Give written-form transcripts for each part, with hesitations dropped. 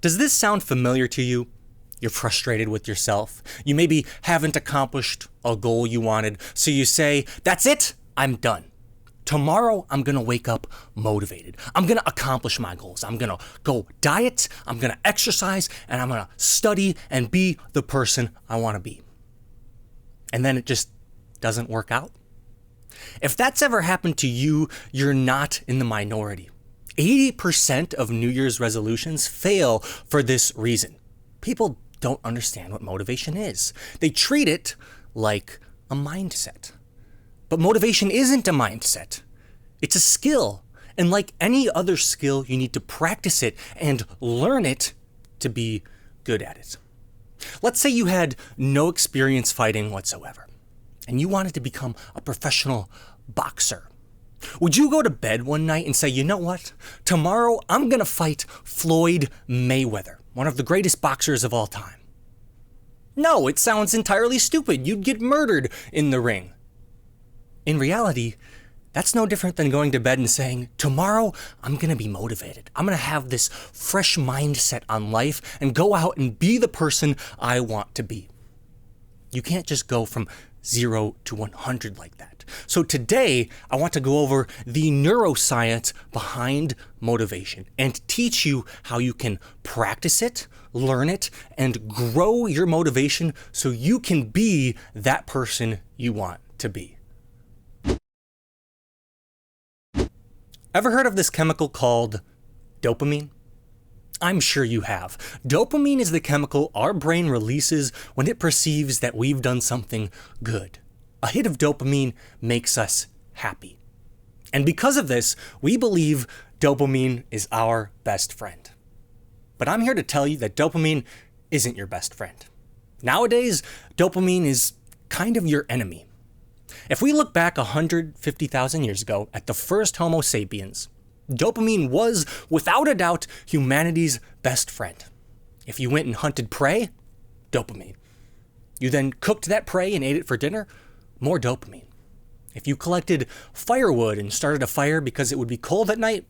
Does this sound familiar to you? You're frustrated with yourself. You maybe haven't accomplished a goal you wanted, so you say, "That's it, I'm done. Tomorrow, I'm gonna wake up motivated. I'm gonna accomplish my goals. I'm gonna go diet, I'm gonna exercise, and I'm gonna study and be the person I wanna be." And then it just doesn't work out. If that's ever happened to you, you're not in the minority. 80% of New Year's resolutions fail for this reason. People don't understand what motivation is. They treat it like a mindset. But motivation isn't a mindset. It's a skill. And like any other skill, you need to practice it and learn it to be good at it. Let's say you had no experience fighting whatsoever, and you wanted to become a professional boxer. Would you go to bed one night and say, "You know what? Tomorrow I'm gonna fight Floyd Mayweather, one of the greatest boxers of all time"? No, it sounds entirely stupid. You'd get murdered in the ring. In reality, that's no different than going to bed and saying, "Tomorrow I'm gonna be motivated. I'm gonna have this fresh mindset on life and go out and be the person I want to be." You can't just go from 0 to 100 like that. So today, I want to go over the neuroscience behind motivation and teach you how you can practice it, learn it, and grow your motivation so you can be that person you want to be. Ever heard of this chemical called dopamine? I'm sure you have. Dopamine is the chemical our brain releases when it perceives that we've done something good. A hit of dopamine makes us happy. And because of this, we believe dopamine is our best friend. But I'm here to tell you that dopamine isn't your best friend. Nowadays, dopamine is kind of your enemy. If we look back 150,000 years ago at the first Homo sapiens, dopamine was, without a doubt, humanity's best friend. If you went and hunted prey, dopamine. You then cooked that prey and ate it for dinner, more dopamine. If you collected firewood and started a fire because it would be cold at night,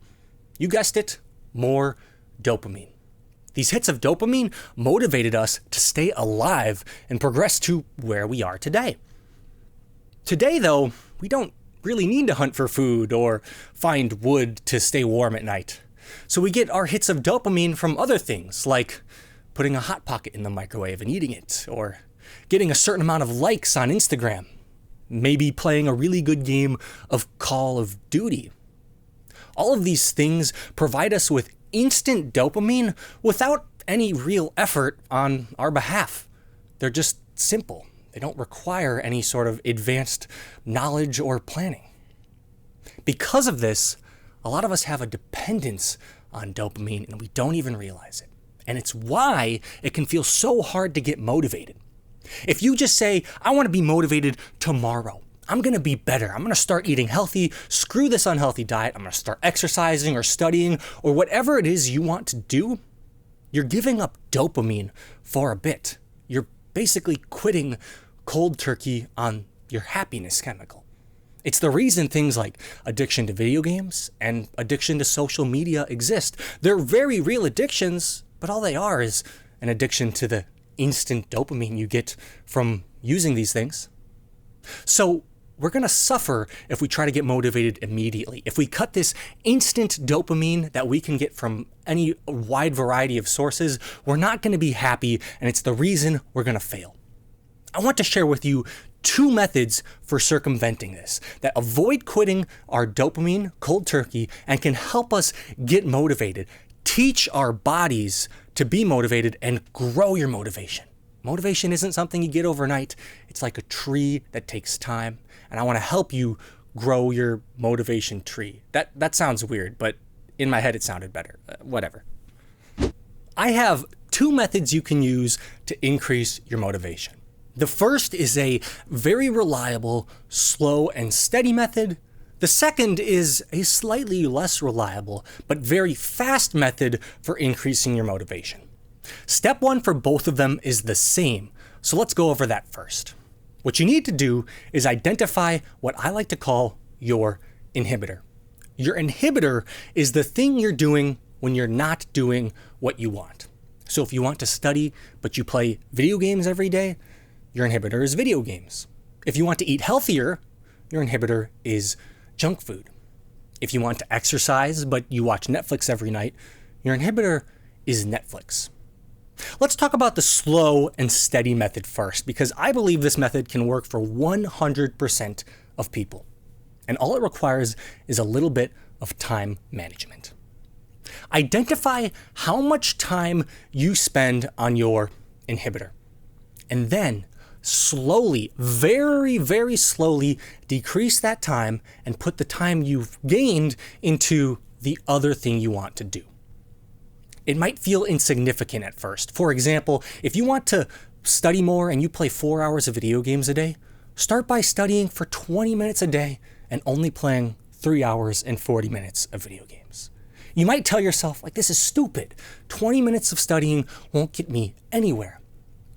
you guessed it, more dopamine. These hits of dopamine motivated us to stay alive and progress to where we are today. Today, though, we don't really need to hunt for food or find wood to stay warm at night. So we get our hits of dopamine from other things, like putting a Hot Pocket in the microwave and eating it, or getting a certain amount of likes on Instagram, maybe playing a really good game of Call of Duty. All of these things provide us with instant dopamine without any real effort on our behalf. They're just simple. They don't require any sort of advanced knowledge or planning. Because of this, a lot of us have a dependence on dopamine and we don't even realize it. And it's why it can feel so hard to get motivated. If you just say, "I want to be motivated tomorrow. I'm going to be better. I'm going to start eating healthy. Screw this unhealthy diet. I'm going to start exercising or studying," or whatever it is you want to do, you're giving up dopamine for a bit. You're basically quitting cold turkey on your happiness chemical. It's the reason things like addiction to video games and addiction to social media exist. They're very real addictions, but all they are is an addiction to the instant dopamine you get from using these things. So we're going to suffer if we try to get motivated immediately. If we cut this instant dopamine that we can get from any wide variety of sources, we're not going to be happy, and it's the reason we're going to fail. I want to share with you 2 methods for circumventing this that avoid quitting our dopamine cold turkey and can help us get motivated, teach our bodies to be motivated, and grow your motivation. Motivation isn't something you get overnight. It's like a tree that takes time, and I want to help you grow your motivation tree. That sounds weird, but in my head it sounded better. Whatever. I have 2 methods you can use to increase your motivation. The first is a very reliable, slow and steady method. The second is a slightly less reliable, but very fast method for increasing your motivation. Step 1 for both of them is the same, so let's go over that first. What you need to do is identify what I like to call your inhibitor. Your inhibitor is the thing you're doing when you're not doing what you want. So if you want to study, but you play video games every day, your inhibitor is video games. If you want to eat healthier, your inhibitor is junk food. If you want to exercise, but you watch Netflix every night, your inhibitor is Netflix. Let's talk about the slow and steady method first, because I believe this method can work for 100% of people. And all it requires is a little bit of time management. Identify how much time you spend on your inhibitor, and then slowly, very, very slowly decrease that time and put the time you've gained into the other thing you want to do. It might feel insignificant at first. For example, if you want to study more and you play 4 hours of video games a day, start by studying for 20 minutes a day and only playing 3 hours and 40 minutes of video games. You might tell yourself, like, this is stupid. 20 minutes of studying won't get me anywhere.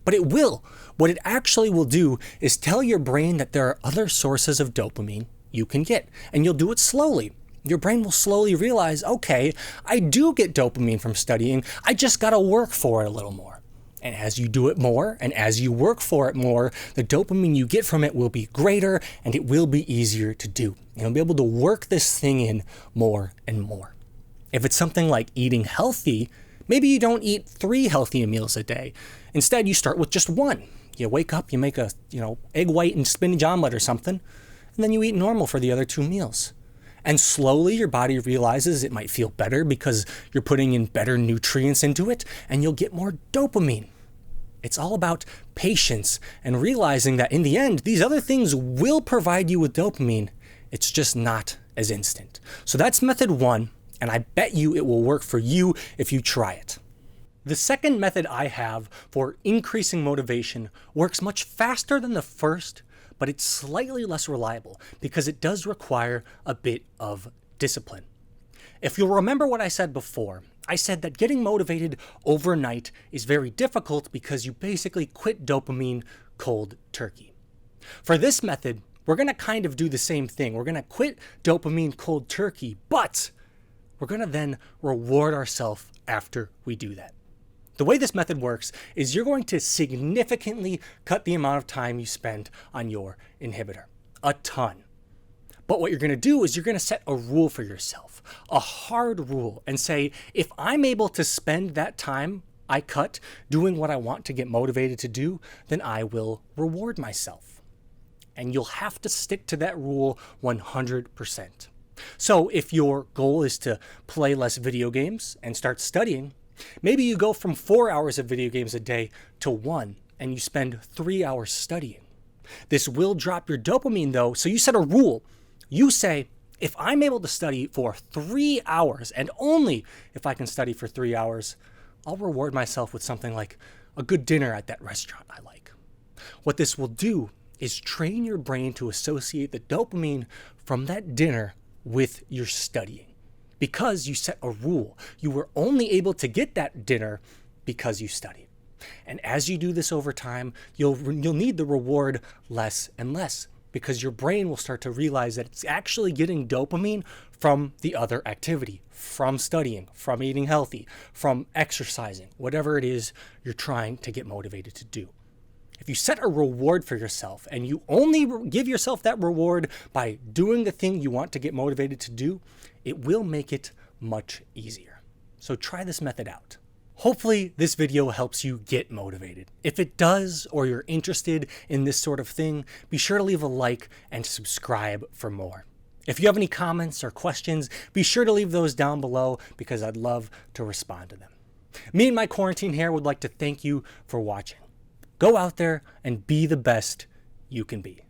But it will. What it actually will do is tell your brain that there are other sources of dopamine you can get, and you'll do it slowly. Your brain will slowly realize, okay, I do get dopamine from studying, I just gotta work for it a little more. And as you do it more, and as you work for it more, the dopamine you get from it will be greater, and it will be easier to do. You'll be able to work this thing in more and more. If it's something like eating healthy, maybe you don't eat 3 healthy meals a day. Instead, you start with just 1. You wake up, you make a egg white and spinach omelet or something, and then you eat normal for the other 2 meals. And slowly your body realizes it might feel better because you're putting in better nutrients into it, and you'll get more dopamine. It's all about patience and realizing that in the end, these other things will provide you with dopamine. It's just not as instant. So that's method 1, and I bet you it will work for you if you try it. The second method I have for increasing motivation works much faster than the first, but it's slightly less reliable because it does require a bit of discipline. If you'll remember what I said before, I said that getting motivated overnight is very difficult because you basically quit dopamine cold turkey. For this method, we're going to kind of do the same thing. We're going to quit dopamine cold turkey, but we're going to then reward ourselves after we do that. The way this method works is you're going to significantly cut the amount of time you spend on your inhibitor. A ton. But what you're going to do is you're going to set a rule for yourself, a hard rule, and say, if I'm able to spend that time I cut doing what I want to get motivated to do, then I will reward myself. And you'll have to stick to that rule 100%. So if your goal is to play less video games and start studying, maybe you go from 4 hours of video games a day to 1, and you spend 3 hours studying. This will drop your dopamine though, so you set a rule. You say, if I'm able to study for 3 hours, and only if I can study for 3 hours, I'll reward myself with something like a good dinner at that restaurant I like. What this will do is train your brain to associate the dopamine from that dinner with your studying. Because you set a rule. You were only able to get that dinner because you studied. And as you do this over time, you'll need the reward less and less, because your brain will start to realize that it's actually getting dopamine from the other activity, from studying, from eating healthy, from exercising, whatever it is you're trying to get motivated to do. If you set a reward for yourself and you only give yourself that reward by doing the thing you want to get motivated to do, it will make it much easier. So try this method out. Hopefully this video helps you get motivated. If it does, or you're interested in this sort of thing, be sure to leave a like and subscribe for more. If you have any comments or questions, be sure to leave those down below because I'd love to respond to them. Me and my quarantine hair would like to thank you for watching. Go out there and be the best you can be.